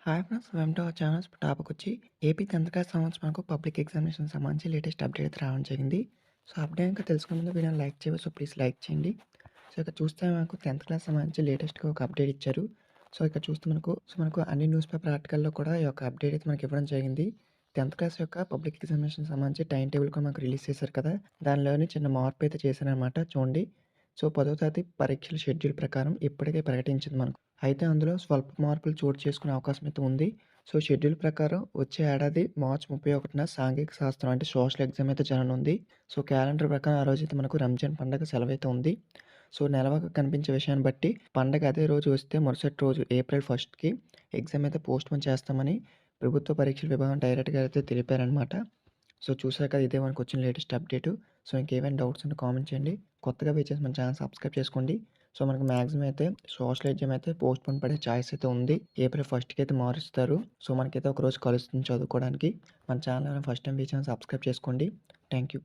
Hi friends welcome to our channels topic వచ్చి AP 10th class సంబంధించి మనకు public examination సంబంధించి లేటెస్ట్ అప్డేట్ అయితే రావడం జరిగింది. సో అప్డేట్ ఇంకా తెలుసుకునే ముందు వీడియోని లైక్ చేయండి. సో ప్లీజ్ లైక్ చేయండి. సో ఇక్కడ చూస్తే మనకు 10th క్లాస్ సంబంధించి లేటెస్ట్గా ఒక అప్డేట్ ఇచ్చారు. సో ఇక్కడ చూస్తే మనకు అన్ని న్యూస్ పేపర్ ఆర్టికల్లో కూడా ఈ యొక్క అప్డేట్ అయితే మనకి ఇవ్వడం జరిగింది. 10th క్లాస్ యొక్క పబ్లిక్ ఎగ్జామినేషన్ సంబంధించి టైం టేబుల్ కూడా మనకు రిలీజ్ చేశారు కదా, దానిలోని చిన్న మార్పు అయితే చేశారనమాట. చూడండి, సో 10వ తరగతి పరీక్షల షెడ్యూల్ ప్రకారం ఇప్పటికే ప్రకటించింది మనకు. అయితే అందులో స్వల్ప మార్పులు చోటు చేసుకునే అవకాశం అయితే ఉంది. సో షెడ్యూల్ ప్రకారం వచ్చే ఏడాది మార్చి 31న సాంఘిక శాస్త్రం అంటే సోషల్ ఎగ్జామ్ అయితే జరగనుంది. సో క్యాలెండర్ ప్రకారం ఆ రోజైతే మనకు రంజాన్ పండుగ సెలవైతే ఉంది. సో నెలవారీ కనిపించే విషయాన్ని బట్టి పండగ అదే రోజు వస్తే మరుసటి రోజు ఏప్రిల్ 1కి ఎగ్జామ్ అయితే పోస్ట్‌పోన్ చేస్తామని ప్రభుత్వ పరీక్షల విభాగం డైరెక్ట్‌గా అయితే తెలిపారనమాట. సో చూసారు కదా, ఇదే మనకొచ్చిన లేటెస్ట్ అప్డేటు. సో ఇంకేమైనా డౌట్స్ ఉంటే కామెంట్ చేయండి. కొత్తగా వచ్చేసి మన ఛానల్ సబ్స్క్రైబ్ చేసుకోండి. సో మనకు మాక్సిమం అయితే సోషల్ ఎగ్జామ్ అయితే పోస్ట్‌పోన్ పడే ఛాయిస్ అయితే ఉంది. ఏప్రిల్ 1కి అయితే మారుస్తారు. సో మనకైతే ఒకరోజు కలుస్తుంది చదువుకోవడానికి. మన ఛానల్ ఫస్ట్ టైం ఈ ఛానల్ సబ్స్క్రైబ్ చేసుకోండి. Thank you.